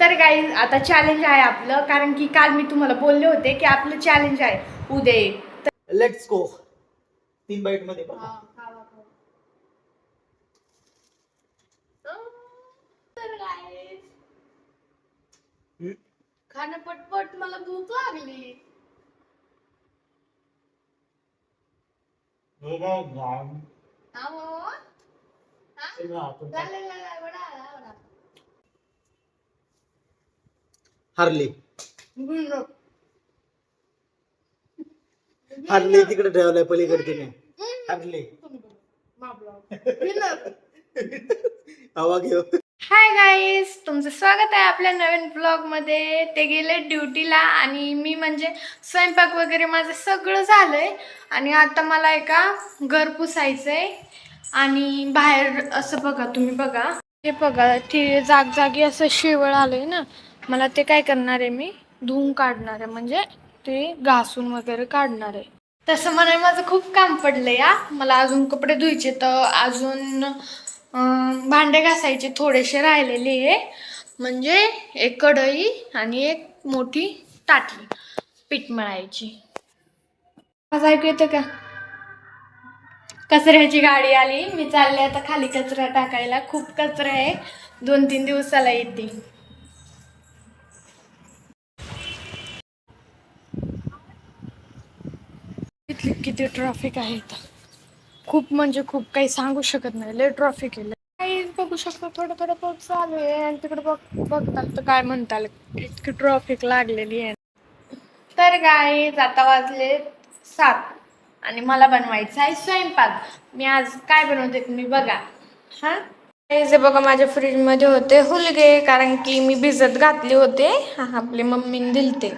तर गाईज आता चॅलेंज आहे आपलं, कारण की काल मी तुम्हाला बोलले होते की आपलं चॅलेंज आहे उद्या ये. Let's go. 3 बाईट मध्ये तर गाईज खाणं पटपट, मला भूक लागली. हारली हारली तिकडे ठेवलाय पलीकडे तिने. हारली हवा घेऊ. हाय गाईज, तुमचं स्वागत आहे आपल्या नवीन ब्लॉग मध्ये. ते गेले ड्युटीला आणि मी म्हणजे स्वयंपाक वगैरे माझं सगळं झालंय आणि आता मला एका घर पुसायचंय आणि बाहेर असं बघा, तुम्ही बघा हे बघा, ते जागजागी असं शेवळ आलंय ना, मला ते काय करणार आहे, मी धुवून काढणार आहे, म्हणजे ते घासून वगैरे काढणार आहे. तसं म्हणाय माझं खूप काम पडलंय या, मला अजून कपडे धुवायचे, तर अजून भांडे घासायचे थोडेसे राहिलेले आहे, म्हणजे एक कढई आणि एक मोठी ताटली पीठ मळायची. आज ऐकू येतं का? कचऱ्याची गाडी आली, मी चालले आता खाली कचरा टाकायला. खूप कचरा आहे, 2-3 दिवसाला येते. इथली किती ट्रॅफिक आहे इथं, खूप म्हणजे खूप, काही सांगू शकत नाही, लय ट्रॅफिक आहे. काही बघू शकतो, थोडं थोडं पाऊस चालू आहे आणि तिकडे बघतात तर काय म्हणताल, इतकी ट्रॅफिक लागलेली आहे. तर गाईज आता वाजले 7 आणि मला बनवायचा आहे स्वयंपाक. मी आज काय बनवते तुम्ही बघा. हा हे बघा, माझ्या फ्रीजमध्ये होते हुलगे, कारण की मी भिजत घातले होते. आपली मम्मीने दिलते,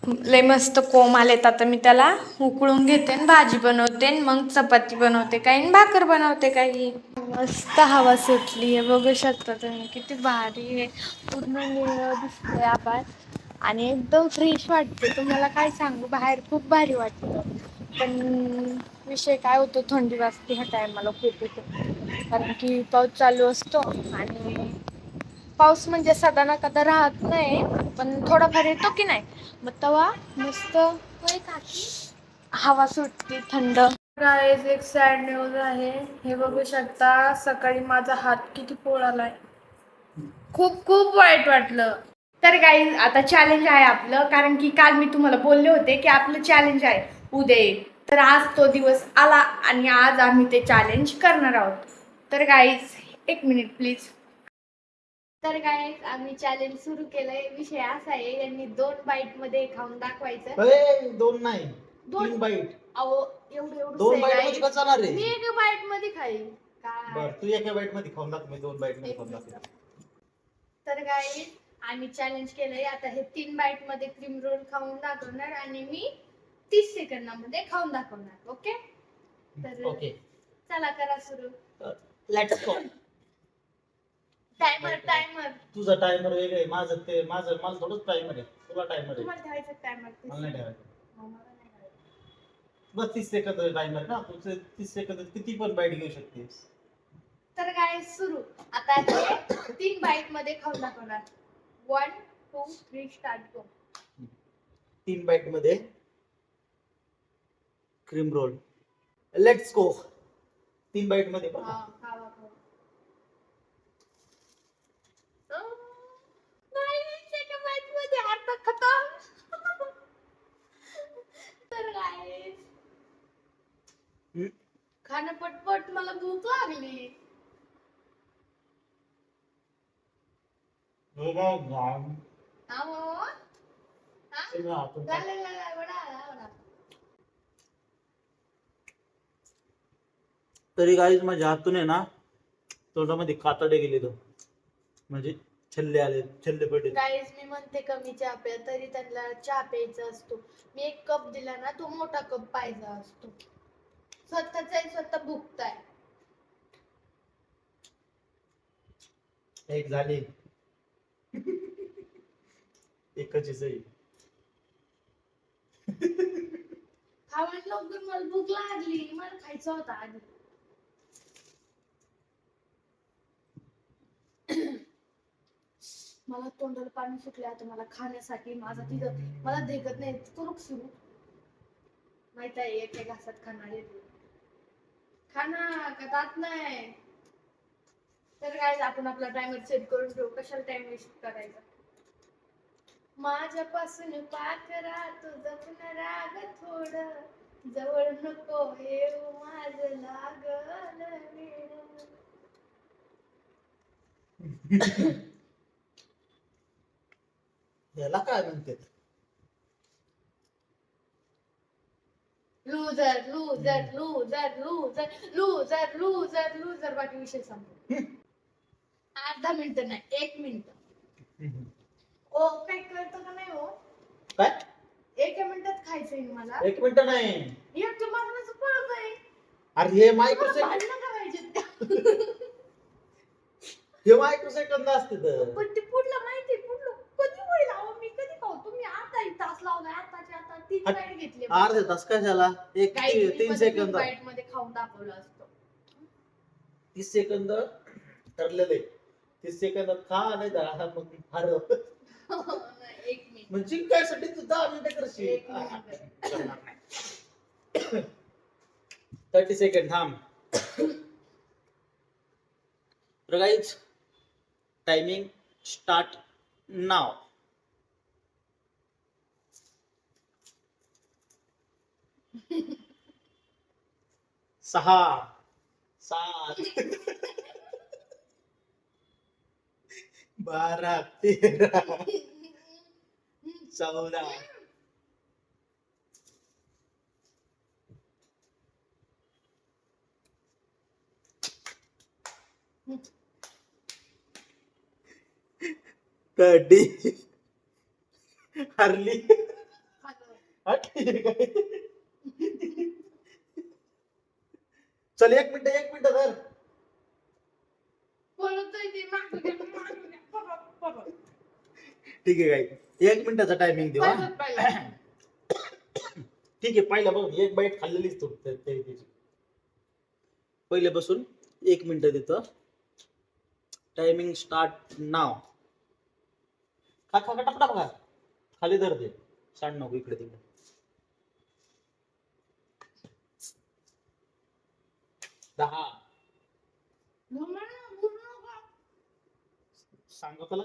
लय मस्त कोंब आलेत. आता मी त्याला उकळून घेते, भाजी बनवते, मग चपाती बनवते काही, भाकर बनवते काही. मस्त हवा सुटली आहे, बघू शकता तुम्ही, किती भारी आहे. पूर्ण निळं दिसतंय आभाळ आणि एकदम फ्रेश वाटते. तुम्हाला काय सांगू, बाहेर खूप भारी वाटतं, पण विषय काय होतो, थंडी वाजते ह्या टायमाला खूप येतो, कारण की पाऊस चालू असतो आणि पाऊस म्हणजे सदा ना कदा राहत नाही, पण थोडाफार येतो की नाही, मग तेव्हा मस्त हवा सुटते थंड. गाईज, एक सॅड न्यूज आहे, हे बघू शकता, सकाळी माझा हात किती पोळालाय, खूप खूप वाईट वाटलं. तर गाईज आता चॅलेंज आहे आपलं, कारण की काल मी तुम्हाला बोलले होते की आपलं चॅलेंज आहे उद्या ये. तर आज तो दिवस आला आणि आज आम्ही ते चॅलेंज करणार आहोत. तर गाईज, 1 मिनिट प्लीज. तर गाईज, आम्ही चॅलेंज सुरू केलंय. विषय असा आहे, यांनी 2 बाईट मध्ये खाऊन दाखवायचं. 2 नाही, 3 बाईट. अहो, एवढं 2 बाईट मध्ये कसं जाणार मी आहे? 1 बाईट मध्ये खाईन. बर, तू एका बाईट मध्ये खाऊन दाखव, मी 2 बाईट मध्ये खाऊन दाखव. तर गाईज, आम्ही चॅलेंज केलंय, आता हे 3 बाईट मध्ये क्रीम रोल खाऊन दाखवणार आणि मी 30 सेकंदामध्ये खाऊन दाखवणार. ओके? तर ओके, चला, करा सुरू. Let's go. टायमर. तुझा टायमर वेगळा आहे, माझं मला थोडंच टायमर आहे, तुला टायमर आहे. तुम्हाला ठेवायचं टायमर? मला नाही ठेवायचं. बस 30 सेकंद टायमर ना, तुझं 30 सेकंदात किती पण बाईट घेऊ शकतेस. तर गाईज, सुरू. आता 3 बाईट मध्ये खाऊन दाखवणार. 1 2 3 स्टार्ट. गो. 3 बाईट मध्ये cream roll. Let's go. 3 bite मध्ये बघा. तर गाईज, खाणं पटपट, मला भूक लागली. तरी गाईज, माझ्या हातून आहे ना, तोंडामध्ये कातडे गेले, म्हणजे छल्ले पडले. गाईज, मी म्हणते कमी चहा प्या, तरी त्यांना चहा प्यायचा असतो. मी 1 कप दिला ना, तो मोठा कप पाहिजे असतो. स्वतः भुकताय. एक झाली, एकच आहे. खावण लवकर, मला भूक लागली, मला खायचं होतं आधी. मला तोंडाला पाणी सुटले आता मला खाण्यासाठी. माझा तिथं मला देखत नाही. करू सुरू माहित आहे एका घासात खाणार येते. खाना का दात नाही. तर काय आपण आपला टायमर सेट करून ठेवू. कशाला टाइम वेस्ट करायचा. माझ्यापासून पाकरा तुझं पण राग थोडं जवळ नको येऊ माझं लागल वेड. याला काय म्हणते? Loser loser loser loser loser loser loser. बाकी विषय संपला. 8-10 मिनिटं नाही 1 मिनिट. ओ काय कळतं का नाही हो? काय 1 मिनिटात खायचंय मला. 1 मिनिट नाही. एक मागण्याचं पळत आहे. अरे हे मायक्रोसेकंद, भांडणं करायचे त्या. हे मायक्रोसेकंद असते तर. पण ते पुढलं माहिती पुढलं कधी होईल अहो. मी कधी खाऊ. तुम्ही आता 1 तास लावलाय. आताच्या आता 3 बाईट घेतले. अर्धा तास कशाला? 3 सेकंद. बाईट मध्ये खाऊन दाखवलं असतं. 30 सेकंद ठरलेले. 30 सेकंदात खा नाही तर मग हरव. 1 मिनिट म्हणजे जिंकायसाठी तू 10 मिनिटं 1 करशील. मिनिट. 30 सेकंड थांब. तर गाईज टायमिंग स्टार्ट नाव. सहा 7 12 13 14 30 हरली. चल 1 मिनिट 1 मिनिट धर. ठीक आहे गाई 1 मिनिटाचा टायमिंग देऊ. ठीक आहे पहिला बघ 1 बाईट खाल्लेलीच तू त्याची. पहिले बसून 1 मिनिट देतो. टायमिंग स्टार्ट नाव. खा खा टपटा बघा खाली धर दे. सांड नको इकडे तिकडे. दहा सांगतो तुला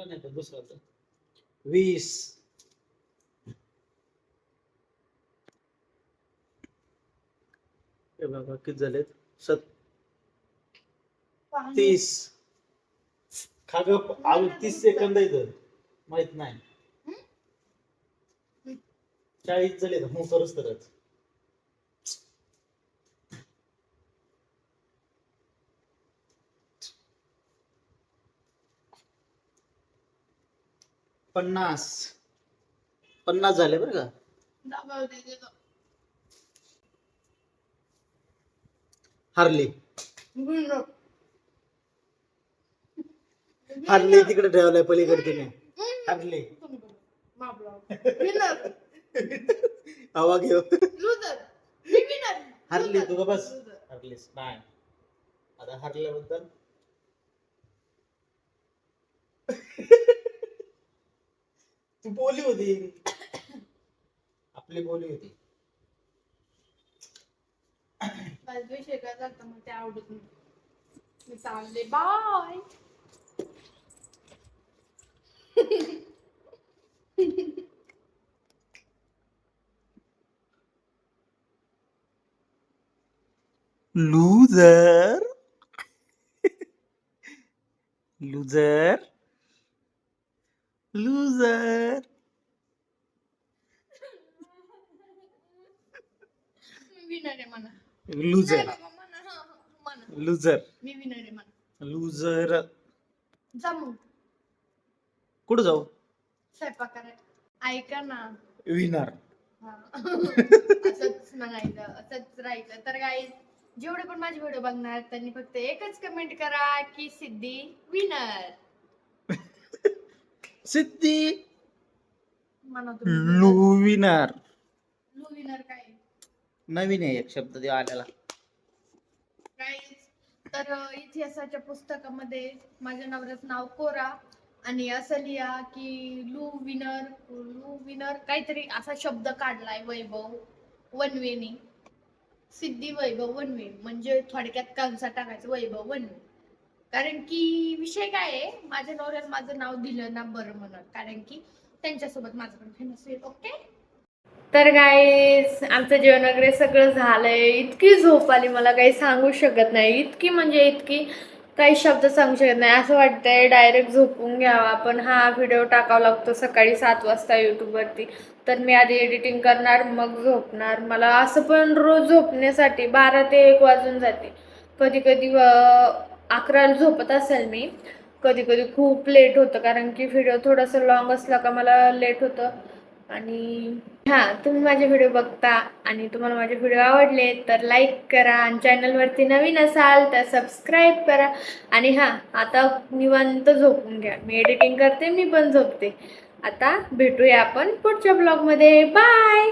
नाही तर दुसरा 20 हे बघा किती झालेत 30 खा ग अजून 30 सेकंद आहे माहित नाही 40 झाले मग करूच तरच. पन्नास झाले बरं का. हारली हारली तिकडे ठेवलाय पलीकडे तिने. हारली हवा घेऊ. हारली तू का बस. हारलीस नाही आता हारल्याबद्दल. तू बोली होती आपली बोली होती. विषय काय झाला मग ते आवडत नाही. मी चालले bye. Loser loser loser. Winner आहे म्हणा. लूजर लूजर मी विनर आहे म्हणा. लूजर. जा मग कुठं जाऊ स्वयंपाक करायला. ऐका ना विनर. असंच म्हणायचं असंच राहायचं. तर गाईज जेवढे पण माझे व्हिडिओ बघणार त्यांनी फक्त एकच कमेंट करा की सिद्धी विनर. सिद्धी म्हणा लू विनर. लू विनर काय नवीन आहे एक शब्द आलेला. गाईज तर इतिहासाच्या पुस्तकामध्ये माझ्या नवऱ्याचं नाव कोरा आणि असं लिहा की लू विनर काहीतरी असा शब्द काढलाय वैभव वनवेनी सिद्धी वैभव वनवे म्हणजे थोडक्यात कंसा टाकायचं वैभव वनवे. कारण की विषय काय आहे माझ्या नवऱ्याला माझं नाव दिलं ना बरं म्हणत कारण की त्यांच्यासोबत माझं पण फेमस होईल. ओके. तर गाईस आमचं जेवण वगैरे सगळं झालंय. इतकी झोप आली मला काही सांगू शकत नाही. इतकी म्हणजे इतकी काही शब्द सांगू शकत नाही. असं वाटतंय डायरेक्ट झोपून घ्यावा. पण हा व्हिडिओ टाकावा लागतो सकाळी 7 वाजता यूट्यूबवरती. तर मी आधी एडिटिंग करणार मग झोपणार. मला असं पण रोज झोपण्यासाठी 12 ते 1 वाजून जाते. कधी कधी 11ला झोपत असेल मी. कधी कधी खूप लेट होतं कारण की व्हिडिओ थोडासा लॉंग असला का मला लेट होतं. आणि हां, तुम्ही माझे व्हिडिओ बघता आणि तुम्हाला माझे व्हिडिओ आवडले तर लाईक करा आणि चॅनलवरती नवीन असाल तर सबस्क्राईब करा. आणि हां, आता निवांत झोपून घ्या. मी एडिटिंग करते, मी पण झोपते. आता भेटूया आपण पुढच्या ब्लॉगमध्ये. बाय.